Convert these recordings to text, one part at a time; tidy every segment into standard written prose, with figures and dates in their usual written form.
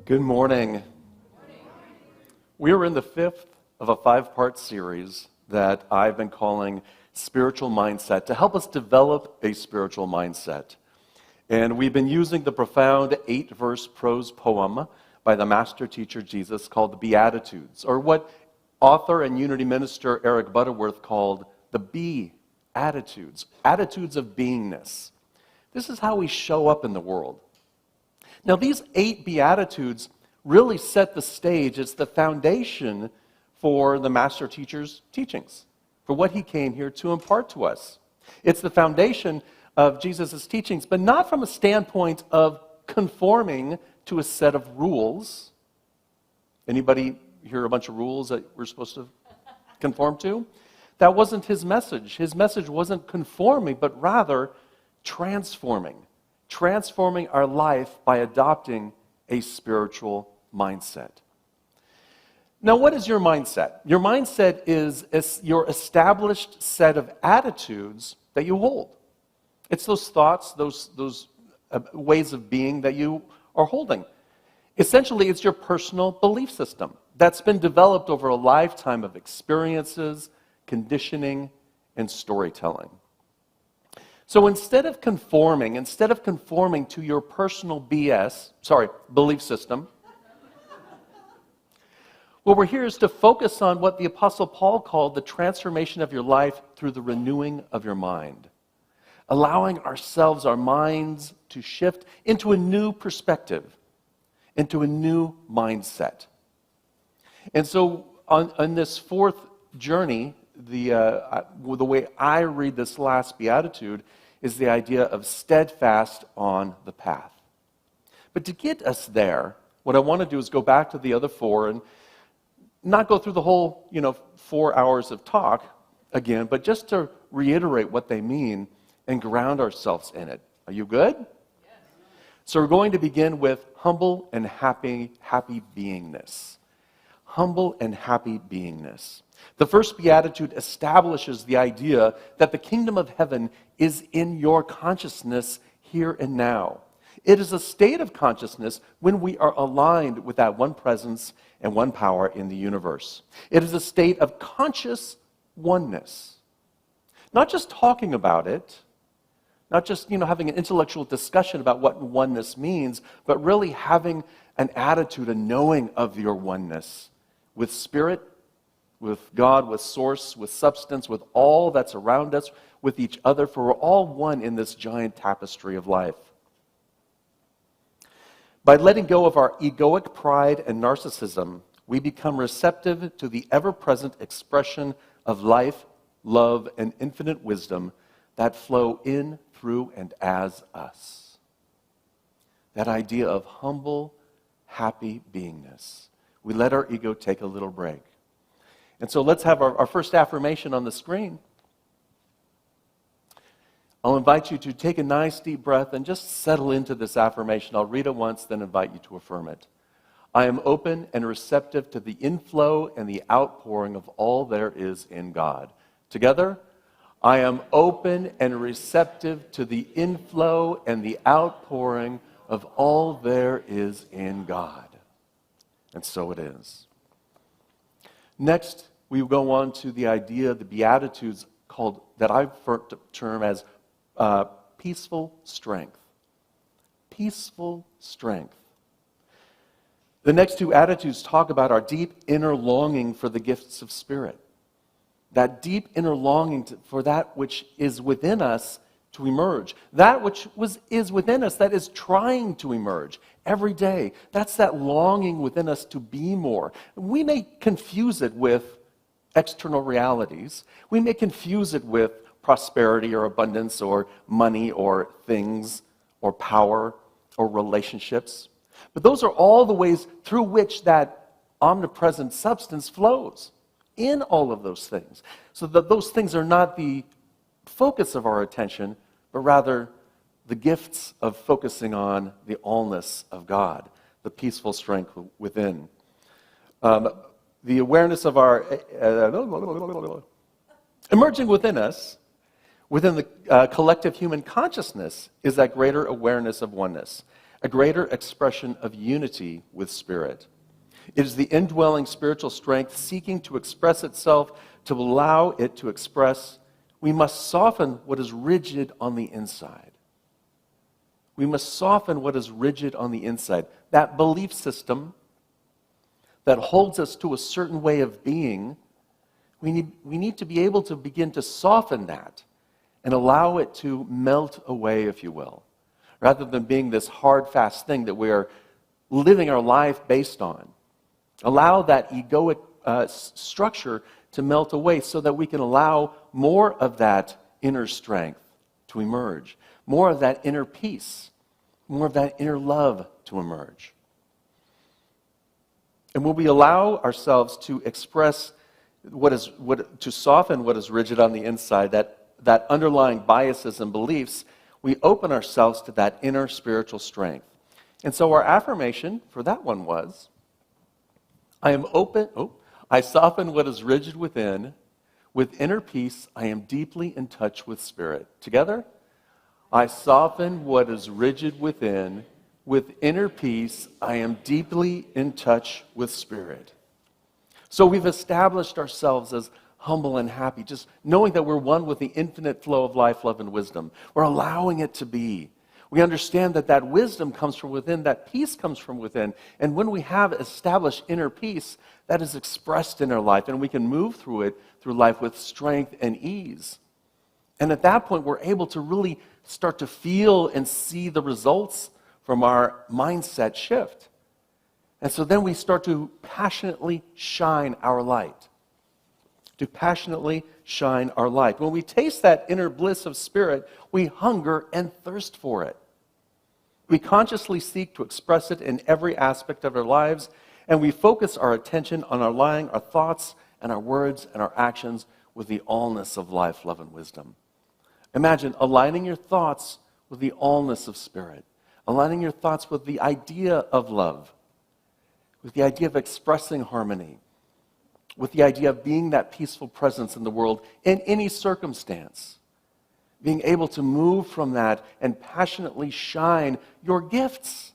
Good morning. We are in the fifth of a five-part series that I've been calling Spiritual Mindset to help us develop a spiritual mindset. And we've been using the profound 8-verse prose poem by the master teacher Jesus called the Beatitudes, or what author and Unity minister Eric Butterworth called the Be-attitudes, attitudes of beingness. This is how we show up in the world. Now, these 8 Beatitudes really set the stage. It's the foundation for the master teacher's teachings, for what he came here to impart to us. It's the foundation of Jesus' teachings, but not from a standpoint of conforming to a set of rules. Anybody hear a bunch of rules that we're supposed to conform to? That wasn't his message. His message wasn't conforming, but rather transforming our life by adopting a spiritual mindset. Now, what is your mindset? Your mindset is your established set of attitudes that you hold. It's those thoughts, those ways of being that you are holding. Essentially, it's your personal belief system that's been developed over a lifetime of experiences, conditioning, and storytelling. So instead of conforming to your personal belief system, what we're here is to focus on what the Apostle Paul called the transformation of your life through the renewing of your mind. Allowing our minds to shift into a new perspective, into a new mindset. And so on this fourth journey, the way I read this last beatitude is the idea of steadfast on the path. But to get us there, what I want to do is go back to the other 4 and not go through the whole 4 hours of talk again, but just to reiterate what they mean and ground ourselves in it. Are you good? Yes. So we're going to begin with humble and happy beingness. Humble and happy beingness. The first beatitude establishes the idea that the kingdom of heaven is in your consciousness here and now. It is a state of consciousness when we are aligned with that one presence and one power in the universe. It is a state of conscious oneness. Not just talking about it, not just having an intellectual discussion about what oneness means, but really having an attitude, a knowing of your oneness with spirit, with God, with source, with substance, with all that's around us, with each other, for we're all one in this giant tapestry of life. By letting go of our egoic pride and narcissism, we become receptive to the ever-present expression of life, love, and infinite wisdom that flow in, through, and as us. That idea of humble, happy beingness. We let our ego take a little break. And so let's have our first affirmation on the screen. I'll invite you to take a nice deep breath and just settle into this affirmation. I'll read it once, then invite you to affirm it. I am open and receptive to the inflow and the outpouring of all there is in God. Together, I am open and receptive to the inflow and the outpouring of all there is in God. And so it is. Next, we go on to the idea of the Beatitudes that I've termed as peaceful strength. Peaceful strength. The next 2 attitudes talk about our deep inner longing for the gifts of spirit. That deep inner longing for that which is within us to emerge. That which is within us that is trying to emerge every day. That's that longing within us to be more. We may confuse it with external realities. We may confuse it with prosperity or abundance or money or things or power or relationships. But those are all the ways through which that omnipresent substance flows in all of those things. So that those things are not the focus of our attention, but rather the gifts of focusing on the allness of God, the peaceful strength within. The awareness of our emerging within us, within the collective human consciousness, is that greater awareness of oneness. a greater expression of unity with Spirit. It is the indwelling spiritual strength seeking to express itself, to allow it to express. We must soften what is rigid on the inside. We must soften what is rigid on the inside. That belief system that holds us to a certain way of being, we need to be able to begin to soften that and allow it to melt away, if you will, rather than being this hard, fast thing that we are living our life based on. Allow that egoic structure to melt away so that we can allow more of that inner strength to emerge, more of that inner peace, more of that inner love to emerge. And when we allow ourselves to express to soften what is rigid on the inside, that underlying biases and beliefs, we open ourselves to that inner spiritual strength. And so our affirmation for that one was, I soften what is rigid within. With inner peace, I am deeply in touch with Spirit. Together? I soften what is rigid within. With inner peace, I am deeply in touch with Spirit. So we've established ourselves as humble and happy, just knowing that we're one with the infinite flow of life, love, and wisdom. We're allowing it to be. We understand that that wisdom comes from within, that peace comes from within. And when we have established inner peace, that is expressed in our life, and we can move through life with strength and ease. And at that point, we're able to really start to feel and see the results from our mindset shift. And so then we start to passionately shine our light. To passionately shine our light. When we taste that inner bliss of Spirit, we hunger and thirst for it. We consciously seek to express it in every aspect of our lives, and we focus our attention on aligning our thoughts and our words and our actions with the allness of life, love, and wisdom. Imagine aligning your thoughts with the allness of Spirit, aligning your thoughts with the idea of love, with the idea of expressing harmony, with the idea of being that peaceful presence in the world in any circumstance. Being able to move from that and passionately shine your gifts.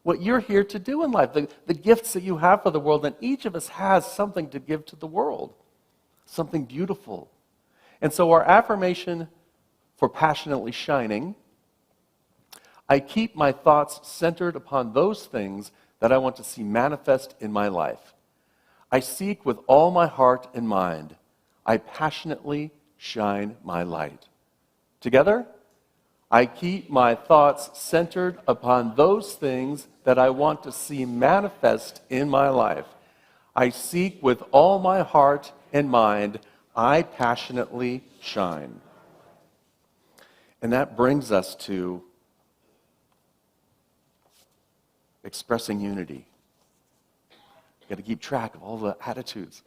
What you're here to do in life, the gifts that you have for the world, and each of us has something to give to the world, something beautiful. And so our affirmation for passionately shining, I keep my thoughts centered upon those things that I want to see manifest in my life. I seek with all my heart and mind. I passionately shine my light. Together? I keep my thoughts centered upon those things that I want to see manifest in my life. I seek with all my heart and mind. I passionately shine. And that brings us to expressing unity. You've got to keep track of all the attitudes.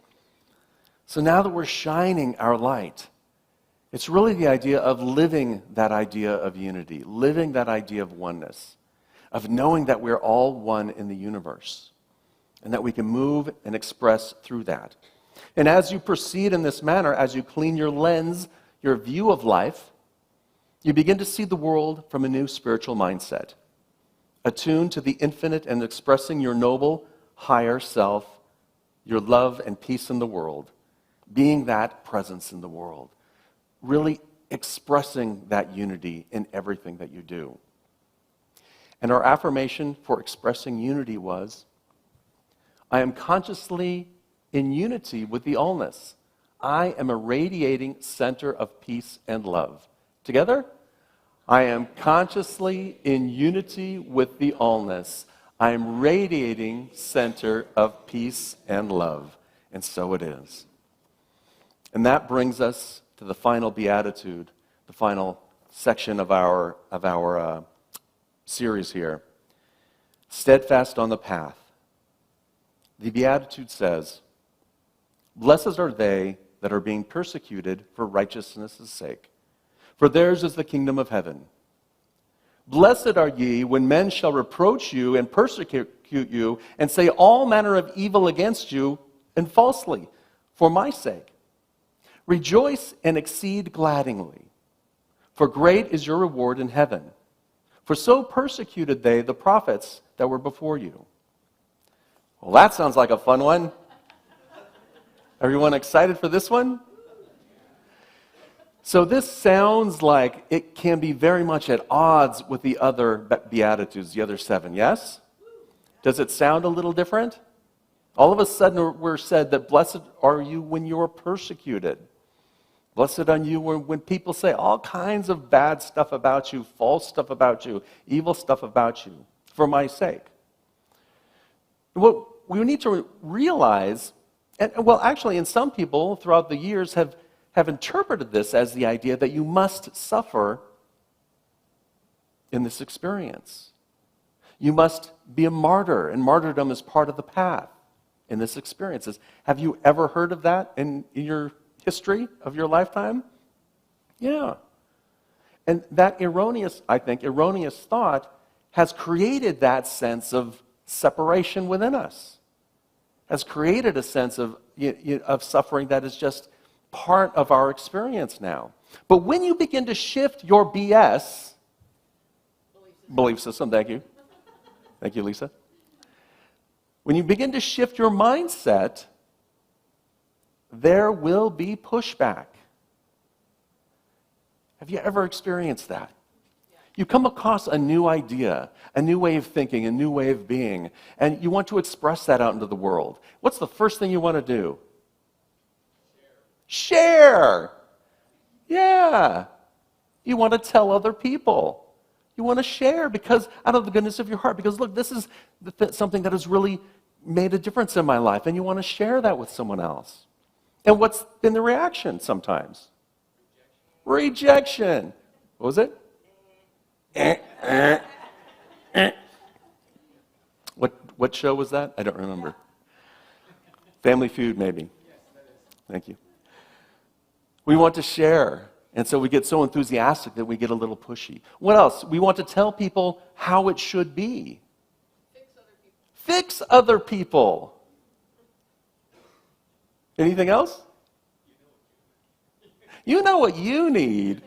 So now that we're shining our light, it's really the idea of living that idea of unity, living that idea of oneness, of knowing that we're all one in the universe, and that we can move and express through that. And as you proceed in this manner, as you clean your lens, your view of life, you begin to see the world from a new spiritual mindset, attuned to the infinite and expressing your noble, higher self, your love and peace in the world, being that presence in the world, really expressing that unity in everything that you do. And our affirmation for expressing unity was, I am consciously in unity with the allness. I am a radiating center of peace and love. Together? I am consciously in unity with the allness. I am radiating center of peace and love. And so it is. And that brings us to the final beatitude, the final section of our series here. Steadfast on the path. The beatitude says, blessed are they that are being persecuted for righteousness' sake, for theirs is the kingdom of heaven. Blessed are ye when men shall reproach you and persecute you and say all manner of evil against you and falsely for my sake. Rejoice and exceed gladly, for great is your reward in heaven. For so persecuted they the prophets that were before you. Well, that sounds like a fun one. Everyone excited for this one? So this sounds like it can be very much at odds with the other Beatitudes, the other 7, yes? Does it sound a little different? All of a sudden we're said that blessed are you when you are persecuted. Blessed are you when people say all kinds of bad stuff about you, false stuff about you, evil stuff about you, for my sake. What we need to realize, and well, actually, and some people throughout the years have interpreted this as the idea that you must suffer in this experience. You must be a martyr, and martyrdom is part of the path in this experience. Have you ever heard of that in your history of your lifetime? Yeah. And that erroneous thought has created that sense of separation within us, has created a sense of suffering that is just part of our experience now. But when you begin to shift your BS, belief system, thank you, Lisa. When you begin to shift your mindset, there will be pushback. Have you ever experienced that? You come across a new idea, a new way of thinking, a new way of being, and you want to express that out into the world. What's the first thing you want to do? Share. Yeah. You want to tell other people. You want to share because out of the goodness of your heart. Because look, this is something that has really made a difference in my life, and you want to share that with someone else. And what's been the reaction sometimes? Rejection. What was it? What show was that? I don't remember. Family Feud, maybe. Thank you. We want to share, and so we get so enthusiastic that we get a little pushy. What else? We want to tell people how it should be. Fix other people. Anything else? You know what you need.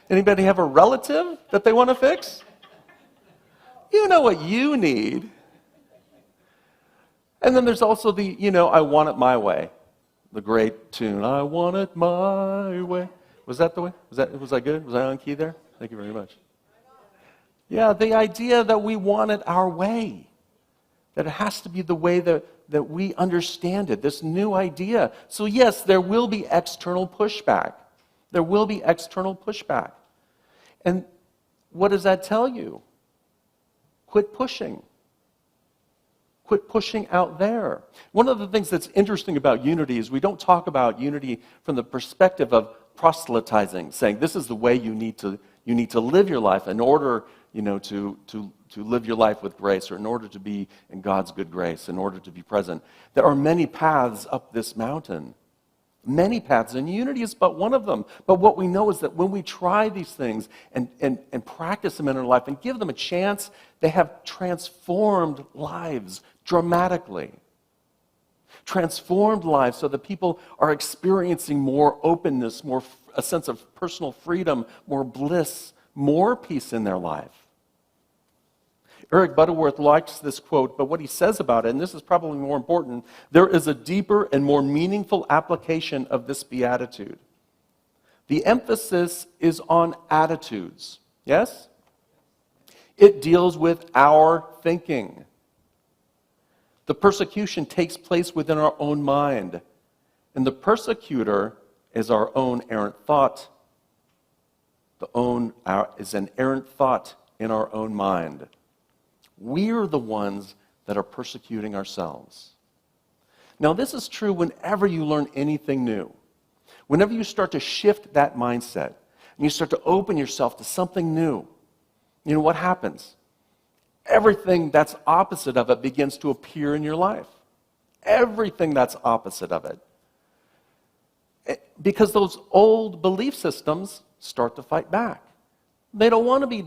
Anybody have a relative that they want to fix? You know what you need. And then there's also the, I want it my way. The great tune, I want it my way. Was that the way? Was I good? Was I on key there? Thank you very much. Yeah, the idea that we want it our way. That it has to be the way that we understand it, this new idea. So yes, there will be external pushback. There will be external pushback. And what does that tell you? Quit pushing. Quit pushing out there. One of the things that's interesting about unity is we don't talk about unity from the perspective of proselytizing, saying this is the way you need to live your life in order, to live your life with grace, or in order to be in God's good grace, in order to be present. There are many paths up this mountain. Many paths, and unity is but one of them. But what we know is that when we try these things and practice them in our life and give them a chance, they have transformed lives dramatically. Transformed lives so that people are experiencing more openness, more a sense of personal freedom, more bliss, more peace in their life. Eric Butterworth likes this quote, but what he says about it, and this is probably more important, there is a deeper and more meaningful application of this beatitude. The emphasis is on attitudes, yes? It deals with our thinking. The persecution takes place within our own mind, and the persecutor is our own errant thought. Is an errant thought in our own mind. We're the ones that are persecuting ourselves. Now, this is true whenever you learn anything new. Whenever you start to shift that mindset, and you start to open yourself to something new, what happens? Everything that's opposite of it begins to appear in your life. Everything that's opposite of it. Because those old belief systems start to fight back. They don't want to be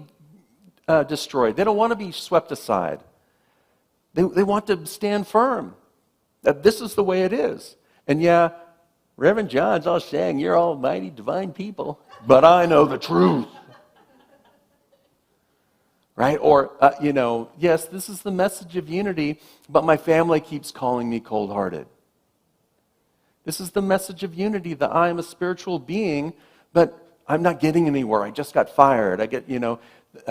destroyed. They don't want to be swept aside. They want to stand firm. That this is the way it is. And yeah, Reverend John's all saying, you're almighty divine people, but I know the truth. right? Or, yes, this is the message of unity, but my family keeps calling me cold-hearted. This is the message of unity, that I am a spiritual being, but I'm not getting anywhere. I just got fired.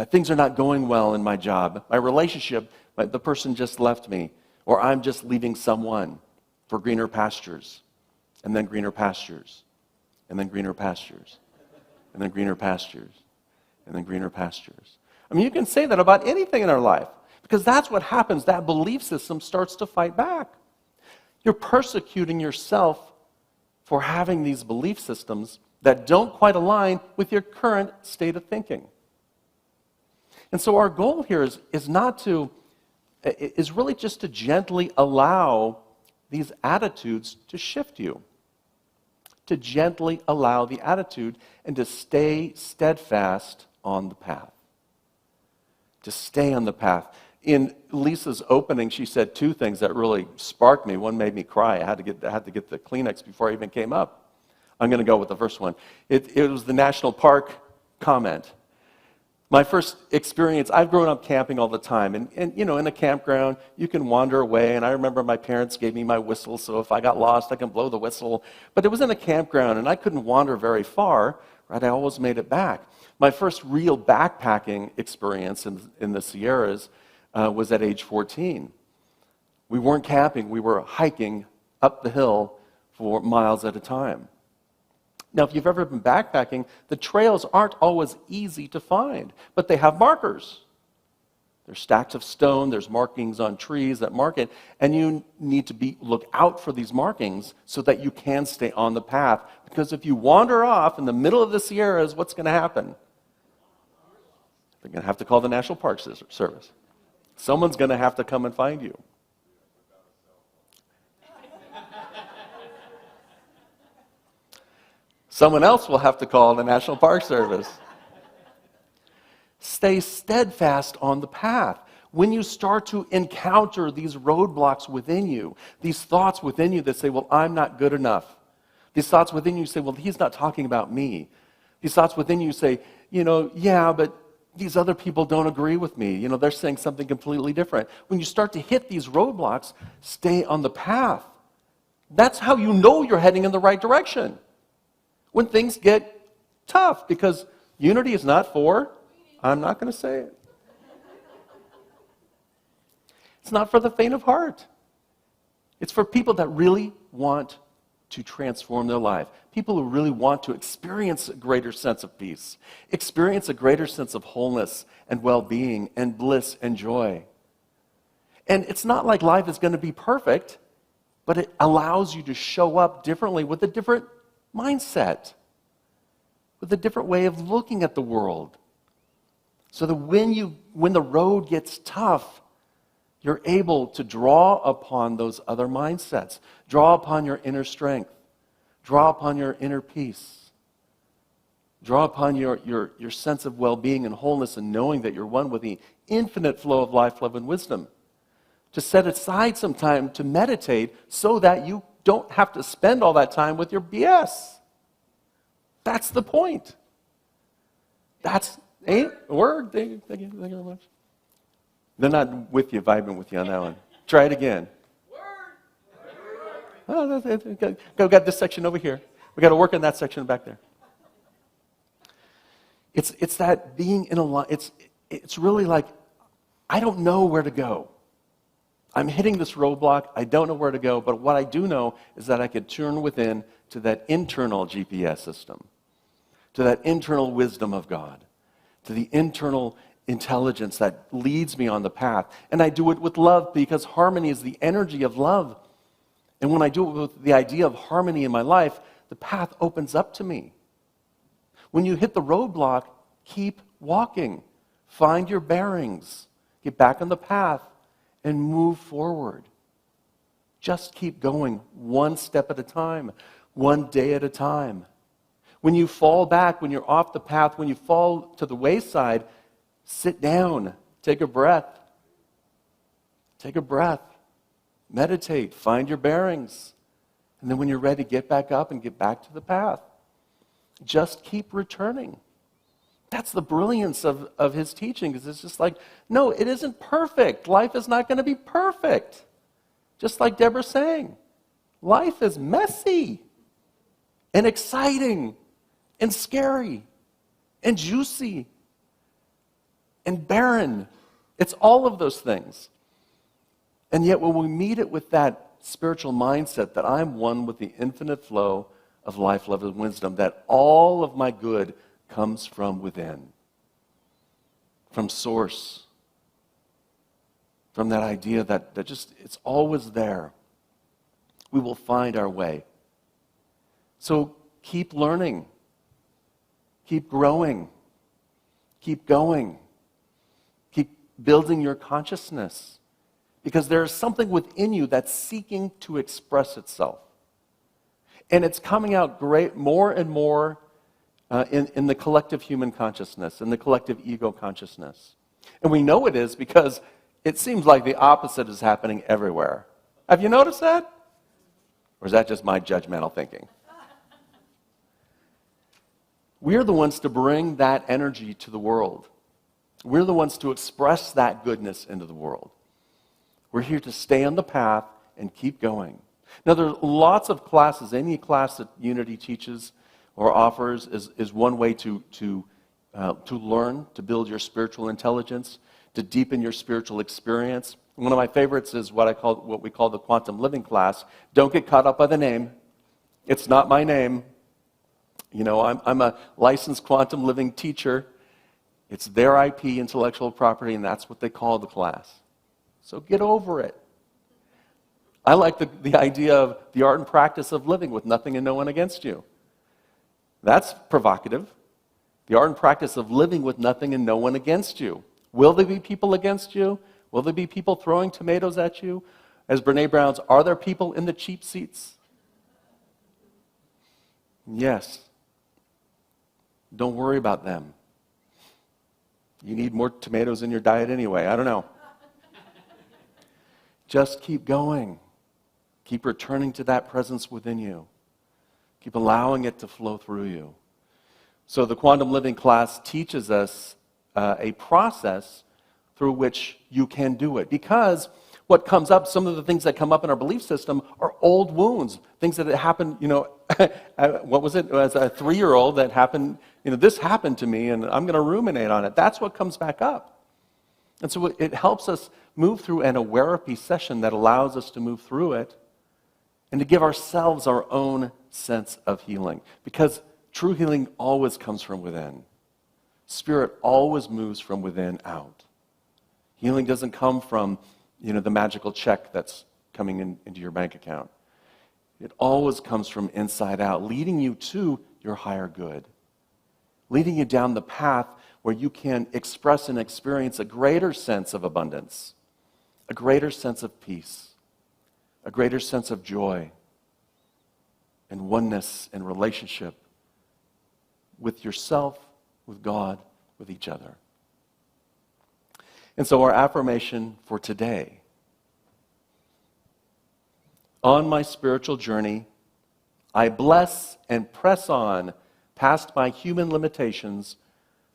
Things are not going well in my job. My relationship, the person just left me. Or I'm just leaving someone for greener pastures, and then greener pastures, and then greener pastures, and then greener pastures, and then greener pastures. I mean, you can say that about anything in our life, because that's what happens. That belief system starts to fight back. You're persecuting yourself for having these belief systems that don't quite align with your current state of thinking. And so our goal here is really just to gently allow these attitudes to shift you. To gently allow the attitude and to stay steadfast on the path. To stay on the path. In Lisa's opening, she said two things that really sparked me. One made me cry. I had to get the Kleenex before I even came up. I'm going to go with the first one. It was the national park comment. My first experience, I've grown up camping all the time. And in a campground, you can wander away. And I remember my parents gave me my whistle, so if I got lost, I can blow the whistle. But it was in a campground, and I couldn't wander very far. Right? I always made it back. My first real backpacking experience in the Sierras was at age 14. We weren't camping. We were hiking up the hill for miles at a time. Now, if you've ever been backpacking, the trails aren't always easy to find, but they have markers. There's stacks of stone, there's markings on trees that mark it, and you need to look out for these markings so that you can stay on the path. Because if you wander off in the middle of the Sierras, what's going to happen? They're going to have to call the National Park Service. Someone's going to have to come and find you. Someone else will have to call the National Park Service. Stay steadfast on the path. When you start to encounter these roadblocks within you, these thoughts within you that say, well, I'm not good enough. These thoughts within you say, well, he's not talking about me. These thoughts within you say, yeah, but these other people don't agree with me. They're saying something completely different. When you start to hit these roadblocks, stay on the path. That's how you know you're heading in the right direction. When things get tough, because unity is not for, I'm not going to say it. It's not for the faint of heart. It's for people that really want to transform their life. People who really want to experience a greater sense of peace, experience a greater sense of wholeness and well-being and bliss and joy. And it's not like life is going to be perfect, but it allows you to show up differently with a different mindset, with a different way of looking at the world. So that when the road gets tough, you're able to draw upon those other mindsets, draw upon your inner strength, draw upon your inner peace, draw upon your sense of well-being and wholeness and knowing that you're one with the infinite flow of life, love, and wisdom. To set aside some time to meditate so that you don't have to spend all that time with your BS. That's the point. That's a word. Thank you very much. They're not with you, vibing with you on that one. Try it again. Oh, we got this section over here. We got to work on that section back there. It's that being in a line. It's really like, I don't know where to go. I'm hitting this roadblock. I don't know where to go, but what I do know is that I can turn within to that internal GPS system, to that internal wisdom of God, to the internal intelligence that leads me on the path. And I do it with love, because harmony is the energy of love. And when I do it with the idea of harmony in my life, the path opens up to me. When you hit the roadblock, keep walking. Find your bearings. Get back on the path and move forward. Just keep going, one step at a time, one day at a time. When you fall back, when you're off the path, when you fall to the wayside, sit down, take a breath. Take a breath. Meditate, find your bearings. And then when you're ready, get back up and get back to the path. Just keep returning. That's the brilliance of his teaching, because it's just like, no, it isn't perfect. Life is not going to be perfect. Just like Deborah's saying, life is messy and exciting and scary and juicy and barren. It's all of those things. And yet when we meet it with that spiritual mindset that I'm one with the infinite flow of life, love, and wisdom, that all of my good comes from within, from source, from that idea that just it's always there, we will find our way. So keep learning, keep growing, keep going, keep building your consciousness, because there is something within you that's seeking to express itself. And it's coming out great more and more in the collective human consciousness, in the collective ego consciousness. And we know it is because it seems like the opposite is happening everywhere. Have you noticed that? Or is that just my judgmental thinking? We're the ones to bring that energy to the world. We're the ones to express that goodness into the world. We're here to stay on the path and keep going. Now, there are lots of classes. Any class that Unity teaches or offers is one way to learn, to build your spiritual intelligence, to deepen your spiritual experience. One of my favorites is what we call the quantum living class. Don't get caught up by the name. It's not my name. You know, I'm a licensed quantum living teacher. It's their IP, intellectual property, and that's what they call the class. So get over it. I like the idea of the art and practice of living with nothing and no one against you. That's provocative. The art and practice of living with nothing and no one against you. Will there be people against you? Will there be people throwing tomatoes at you? As Brene Brown's, are there people in the cheap seats? Yes. Don't worry about them. You need more tomatoes in your diet anyway. I don't know. Just keep going. Keep returning to that presence within you. Keep allowing it to flow through you. So the quantum living class teaches us a process through which you can do it. Because what comes up, some of the things that come up in our belief system are old wounds. Things that happened, what was it? As a 3-year-old that happened, this happened to me and I'm going to ruminate on it. That's what comes back up. And so it helps us move through an awareness session that allows us to move through it and to give ourselves our own sense of healing. Because true healing always comes from within. Spirit always moves from within out. Healing doesn't come from, the magical check that's coming into your bank account. It always comes from inside out, leading you to your higher good. Leading you down the path where you can express and experience a greater sense of abundance, a greater sense of peace, a greater sense of joy and oneness and relationship with yourself, with God, with each other. And so our affirmation for today: on my spiritual journey, I bless and press on past my human limitations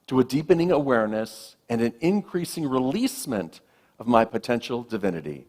to a deepening awareness and an increasing releasement of my potential divinity.